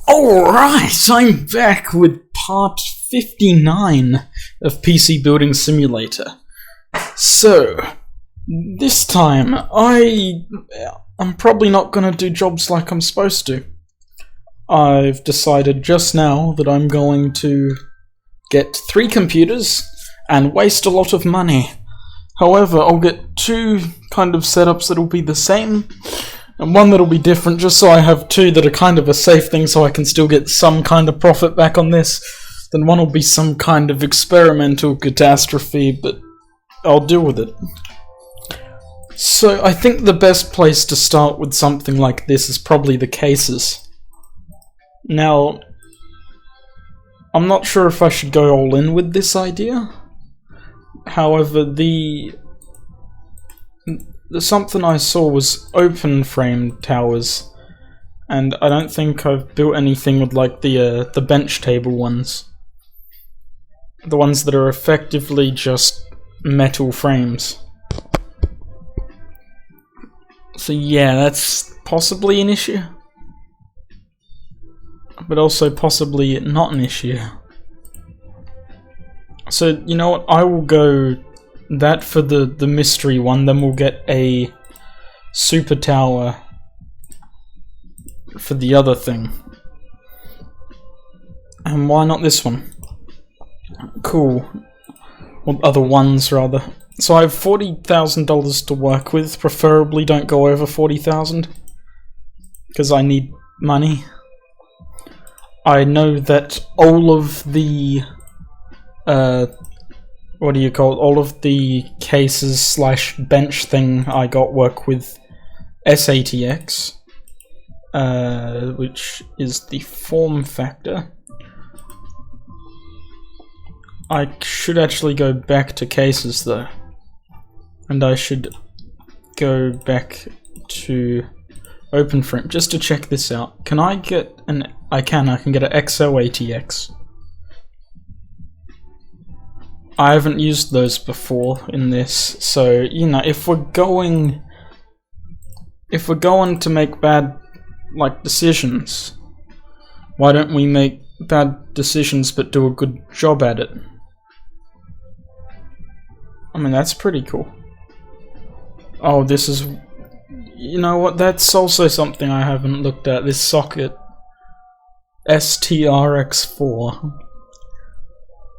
Alright, I'm back with part 59 of PC Building Simulator. So, this time, I'm probably not gonna do jobs like I'm supposed to. I've decided just now that I'm going to get 3 computers and waste a lot of money. However, I'll get 2 kind of setups that'll be the same, and one that'll be different, just so I have 2 that are kind of a safe thing so I can still get some kind of profit back on this. Then one will be some kind of experimental catastrophe, but I'll deal with it. So I think the best place to start with something like this is probably the cases. Now, I'm not sure if I should go all in with this idea. However, something I saw was open frame towers, and I don't think I've built anything with like the bench table ones. The ones that are effectively just metal frames. So yeah, that's possibly an issue. But also possibly not an issue. So, you know what, I will go that for the mystery one, then we'll get a super tower for the other thing. And why not this one? Cool. Or other ones, rather. So I have $40,000 to work with. Preferably don't go over 40,000, because I need money. I know that all of the what do you call it? All of the cases slash bench thing I got work with SATX, which is the form factor. I should actually go back to cases though, and I should go back to open frame just to check this out. Can I get an? I can get an XOATX. I haven't used those before in this, so you know, if we're going to make bad decisions, why don't we make bad decisions but do a good job at it? I mean, that's pretty cool. Oh, this is, you know what, that's also something I haven't looked at, this socket. STRX4.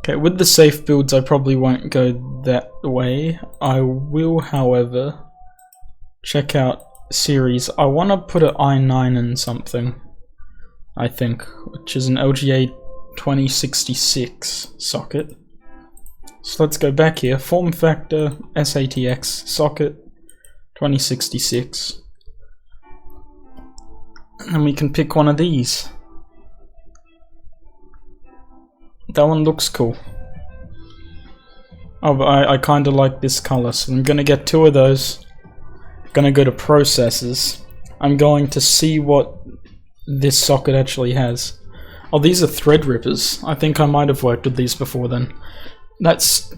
Okay, with the safe builds I probably won't go that way. I will, however, check out series. I want to put an i9 in something, I think, which is an LGA 2066 socket. So let's go back here, form factor, SATX, socket, 2066. And we can pick one of these. That one looks cool. Oh, but I kinda like this color, so I'm gonna get 2 of those. Gonna go to processes. I'm going to see what this socket actually has. Oh, these are thread rippers. I think I might have worked with these before then. That's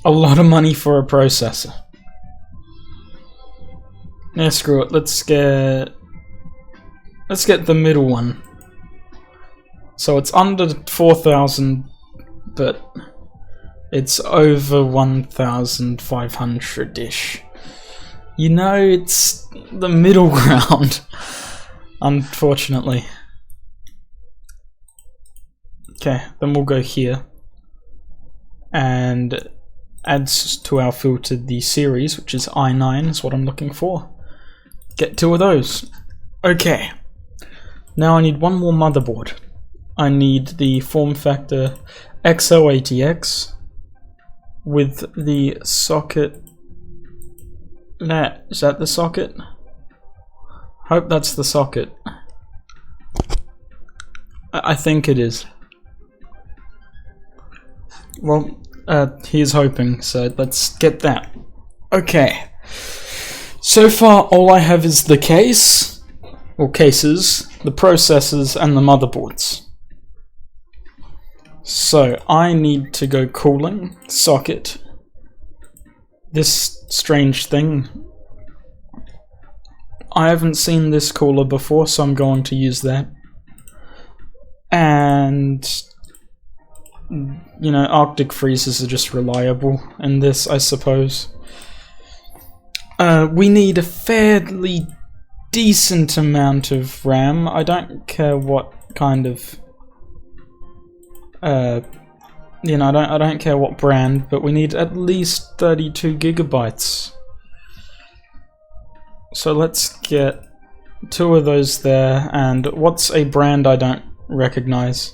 a lot of money for a processor. Yeah, screw it. Let's get the middle one. So it's under 4,000, but it's over 1,500-ish. You know, it's the middle ground, unfortunately. Okay, then we'll go here and add to our filter the series, which is i9 is what I'm looking for. Get 2 of those. Okay, now I need one more motherboard. I need the form factor XOATX with the socket. Is that the socket? Hope that's the socket. I think it is. Well, here's hoping, so let's get that. Okay. So far, all I have is the case, or cases, the processors, and the motherboards. So, I need to go cooling, socket, this strange thing. I haven't seen this cooler before, so I'm going to use that. and you know, Arctic freezers are just reliable in this, I suppose. We need a fairly decent amount of RAM. I don't care what kind of you know, I don't care what brand, but we need at least 32 gigabytes. So let's get 2 of those there, and what's a brand I don't recognize?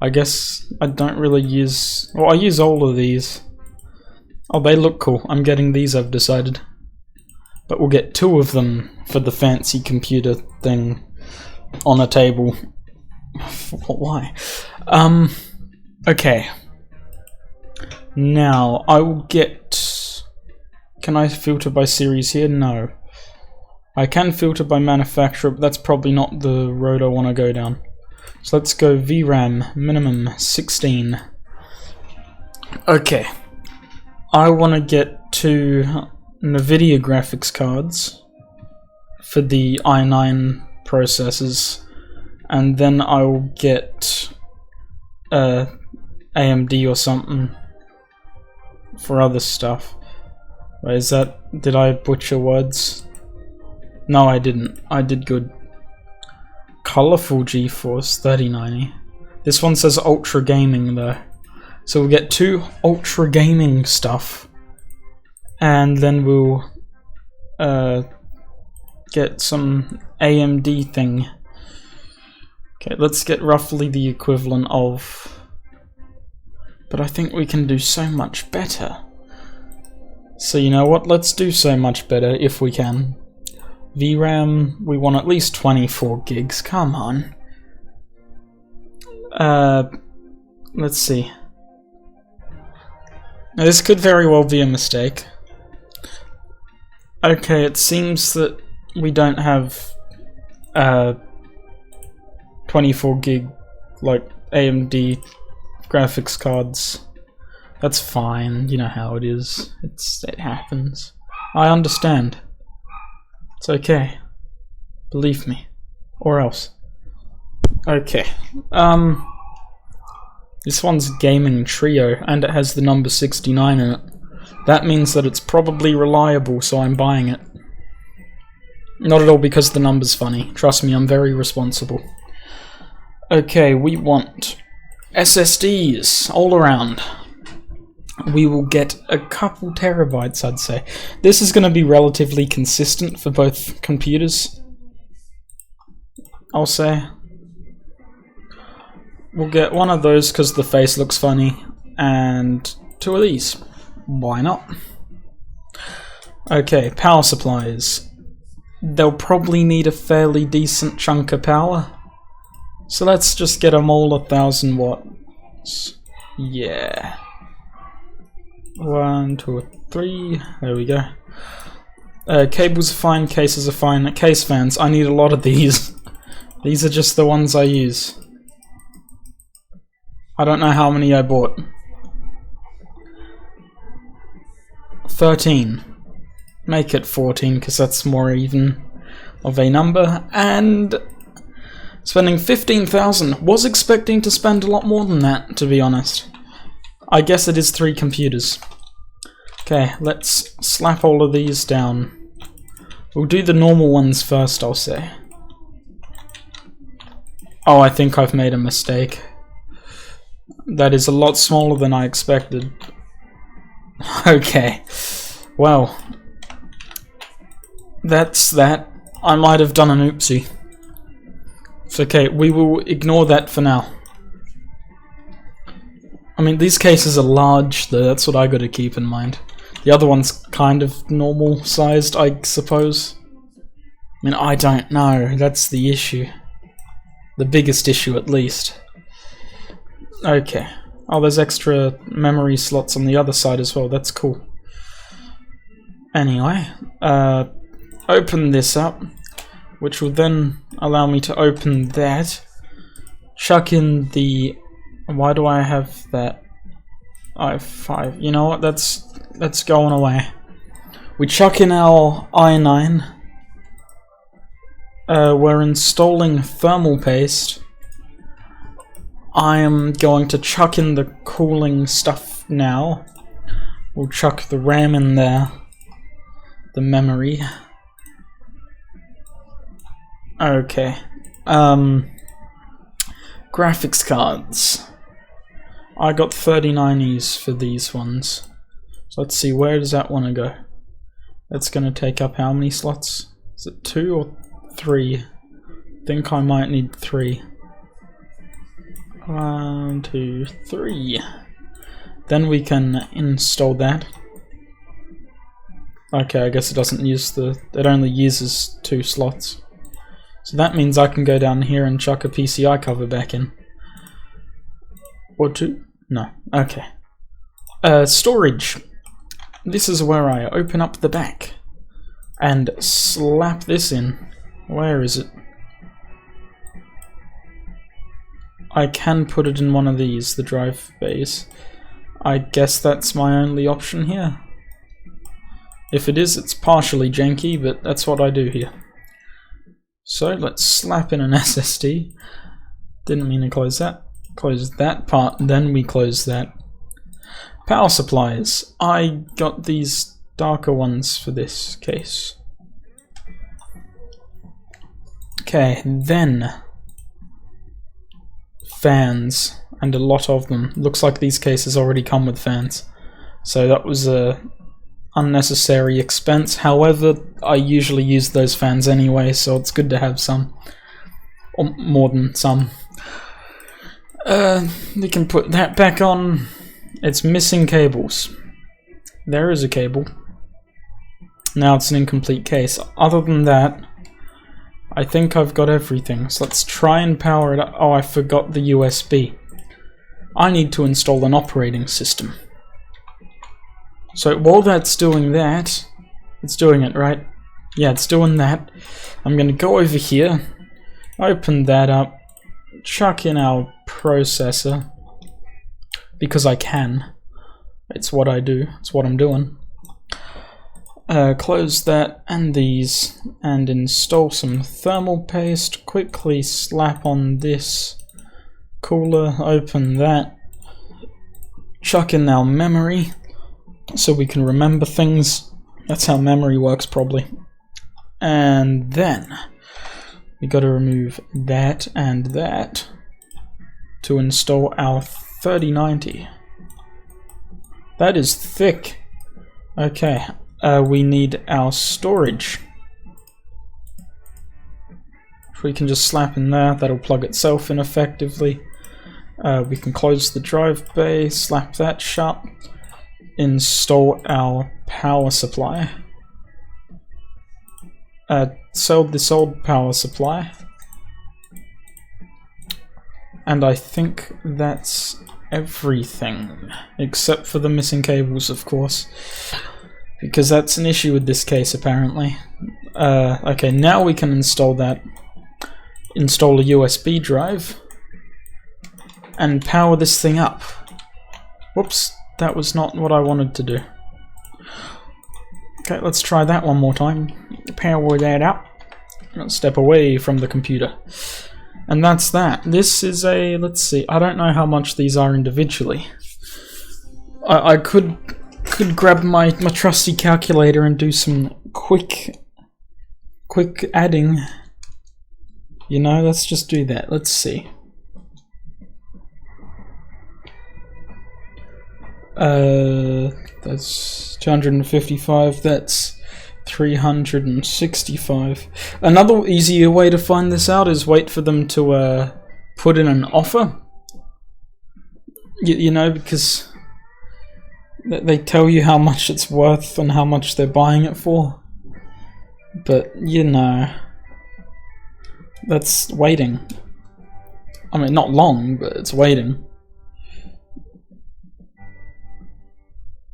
I guess I don't really use... well, I use all of these. Oh, they look cool. I'm getting these, I've decided. But we'll get 2 of them for the fancy computer thing on a table. Why? Okay. Now, I will get... can I filter by series here? No. I can filter by manufacturer, but that's probably not the road I want to go down. So let's go VRAM, minimum 16. Okay. I want to get 2 NVIDIA graphics cards for the i9 processors, and then I will get AMD or something for other stuff. Wait, is that... did I butcher words? No, I didn't. I did good. Colorful GeForce 3090. This one says Ultra Gaming though. So we'll get 2 Ultra Gaming stuff. And then we'll get some AMD thing. Okay, let's get roughly the equivalent of... but I think we can do so much better. So you know what, let's do so much better if we can. VRAM, we want at least 24 gigs, come on. Let's see. Now, this could very well be a mistake. Okay, it seems that we don't have 24 gig like AMD graphics cards. That's fine, you know how it is. It happens. I understand. It's okay. Believe me. Or else. Okay. This one's Gaming Trio, and it has the number 69 in it. That means that it's probably reliable, so I'm buying it. Not at all because the number's funny. Trust me, I'm very responsible. Okay, we want SSDs all around. We will get a couple terabytes, I'd say. This is going to be relatively consistent for both computers, I'll say. We'll get 1 of those because the face looks funny, and 2 of these. Why not? Okay, power supplies. They'll probably need a fairly decent chunk of power. So let's just get them all 1000 watts. Yeah. 1, 2, 3. There we go. Cables are fine, cases are fine. Case fans, I need a lot of these. These are just the ones I use. I don't know how many I bought. 13. Make it 14, because that's more even of a number. And spending 15,000. Was expecting to spend a lot more than that, to be honest. I guess it is 3 computers. Okay, let's slap all of these down. We'll do the normal ones first, I'll say. Oh, I think I've made a mistake. That is a lot smaller than I expected. Okay. Well. That's that. I might have done an oopsie. It's okay, we will ignore that for now. I mean, these cases are large, though, that's what I gotta keep in mind. The other one's kind of normal sized, I suppose. I mean, I don't know, that's the issue. The biggest issue, at least. Okay. Oh, there's extra memory slots on the other side as well, that's cool. Anyway, open this up, which will then allow me to open that. Chuck in the... why do I have that? i5. You know what? That's going away. We chuck in our i9. We're installing thermal paste. I am going to chuck in the cooling stuff now. We'll chuck the RAM in there. The memory. Okay. Graphics cards. I got 39Es for these ones. So let's see, where does that want to go? That's going to take up how many slots? Is it 2 or 3? I think I might need 3. 1, 2, 3. Then we can install that. Okay, I guess it doesn't use it only uses 2 slots. So that means I can go down here and chuck a PCI cover back in. Or 2? No. Okay. Storage. This is where I open up the back and slap this in. Where is it? I can put it in one of these, the drive bays. I guess that's my only option here. If it is, it's partially janky, but that's what I do here. So let's slap in an SSD. Didn't mean to close that. Close that part, then we close that. Power supplies. I got these darker ones for this case. Okay, then fans, and a lot of them. Looks like these cases already come with fans, so that was a unnecessary expense. However, I usually use those fans anyway, so it's good to have some, or more than some. We can put that back on. It's missing cables. There is a cable. Now it's an incomplete case. Other than that, I think I've got everything. So let's try and power it up. Oh, I forgot the USB. I need to install an operating system. So while that's doing that, it's doing it, right? Yeah, it's doing that. I'm going to go over here, open that up, chuck in our processor, because I can. It's what I do. It's what I'm doing. Close that and these, and install some thermal paste. Quickly slap on this cooler, open that, chuck in our memory so we can remember things. That's how memory works, probably. And then we got to remove that and that to install our 3090. That is thick. Okay, we need our storage. If we can just slap in there, that'll plug itself in effectively. We can close the drive bay, slap that shut, install our power supply. Sell this old power supply. And I think that's everything, except for the missing cables, of course, because that's an issue with this case, apparently. Okay, now we can install that. Install a USB drive and power this thing up. Whoops, that was not what I wanted to do. Okay, let's try that one more time. Power that up. Let's step away from the computer. And that's that. This is a, let's see, I don't know how much these are individually. I could grab my trusty calculator and do some quick adding. You know, let's just do that. Let's see. That's 255, that's 365. Another easier way to find this out is wait for them to put in an offer. You know, because they tell you how much it's worth and how much they're buying it for. But, you know, that's waiting. I mean, not long, but it's waiting.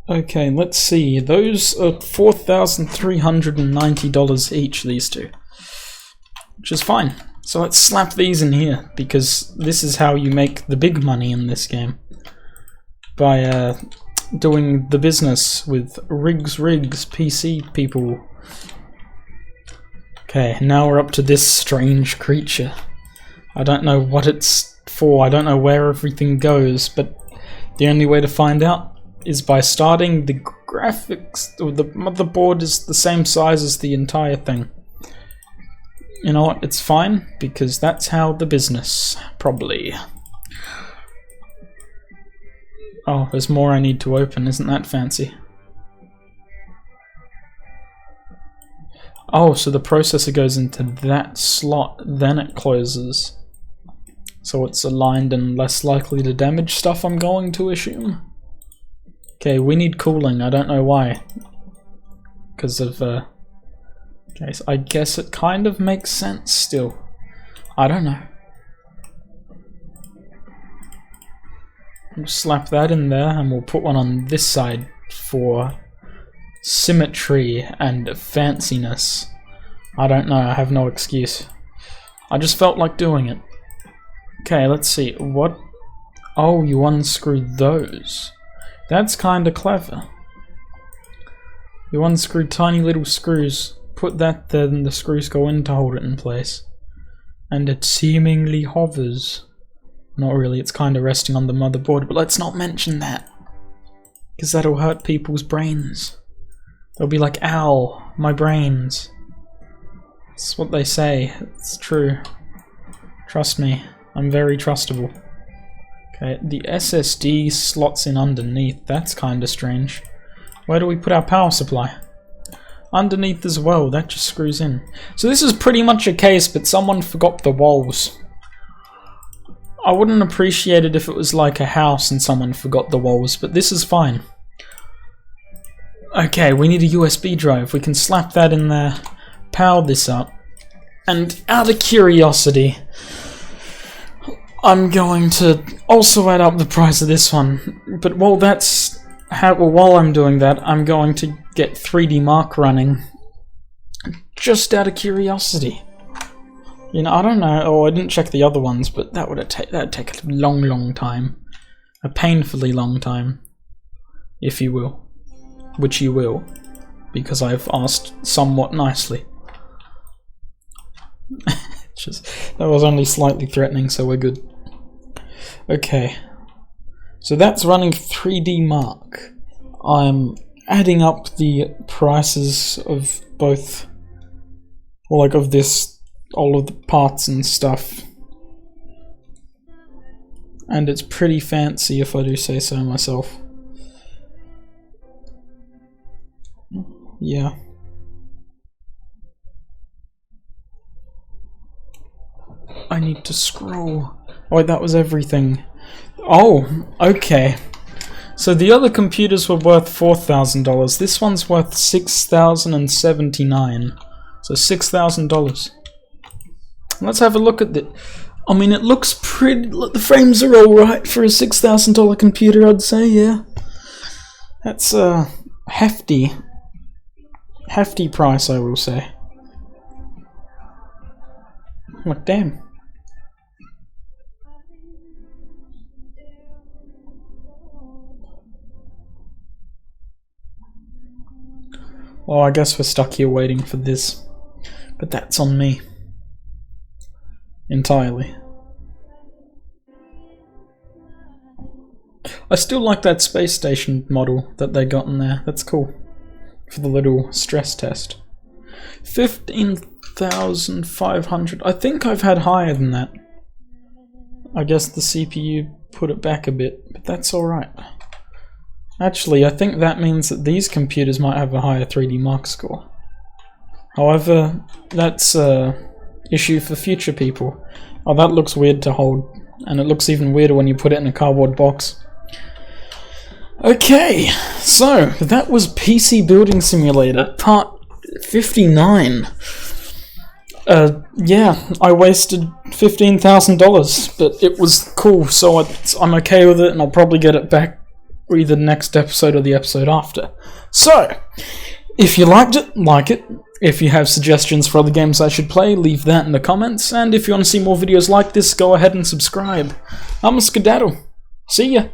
Okay, let's see. Those are $4,390 each, these two. Which is fine. So let's slap these in here, because this is how you make the big money in this game. By doing the business with rigs, PC people. Okay, now we're up to this strange creature. I don't know what it's for, I don't know where everything goes, but the only way to find out is by starting the graphics, or the motherboard is the same size as the entire thing. You know what, it's fine, because that's how the business, probably. Oh, there's more I need to open, isn't that fancy? Oh, so the processor goes into that slot, then it closes. So it's aligned and less likely to damage stuff, I'm going to assume. Okay, we need cooling, I don't know why. Because of, okay, so I guess it kind of makes sense still. I don't know. We'll slap that in there, and we'll put one on this side for symmetry and fanciness. I don't know, I have no excuse. I just felt like doing it. Okay, let's see, what? Oh, you unscrew those. That's kinda clever. You unscrew tiny little screws, put that there, then the screws go in to hold it in place. And it seemingly hovers. Not really, it's kinda resting on the motherboard, but let's not mention that. Because that'll hurt people's brains. They'll be like, ow, my brains. That's what they say, it's true. Trust me, I'm very trustable. Okay, the SSD slots in underneath, that's kinda strange. Where do we put our power supply? Underneath as well, that just screws in. So this is pretty much a case, but someone forgot the walls. I wouldn't appreciate it if it was like a house and someone forgot the walls, but this is fine. Okay, we need a USB drive. We can slap that in there, power this up, and out of curiosity, I'm going to also add up the price of this one. But while while I'm doing that, I'm going to get 3D Mark running, just out of curiosity. You know, I don't know. Oh, I didn't check the other ones, but that'd take a long time, a painfully long time, if you will. Which you will, because I've asked somewhat nicely. That was only slightly threatening, so we're good. Okay, so that's running 3D Mark. I'm adding up the prices of both, or like of this, all of the parts and stuff. And it's pretty fancy, if I do say so myself. Yeah. I need to scroll. Oh wait, that was everything. Oh, okay. So the other computers were worth $4,000. This one's worth $6,079. So $6,000. Let's have a look at it. I mean, it looks pretty. The frames are alright for a $6,000 computer, I'd say, yeah. That's a hefty price, I will say. Like, damn. Well, I guess we're stuck here waiting for this. But that's on me. Entirely. I still like that space station model that they got in there. That's cool. For the little stress test. 15,500. I think I've had higher than that. I guess the CPU put it back a bit, but that's alright. Actually, I think that means that these computers might have a higher 3D Mark score. However, that's a issue for future people. Oh, that looks weird to hold, and it looks even weirder when you put it in a cardboard box. Okay, so that was PC Building Simulator, part 59. Yeah, I wasted $15,000, but it was cool, so I'm okay with it, and I'll probably get it back either the next episode or the episode after. So, if you liked it, like it. If you have suggestions for other games I should play, leave that in the comments, and if you want to see more videos like this, go ahead and subscribe. I'm a skedaddle. See ya!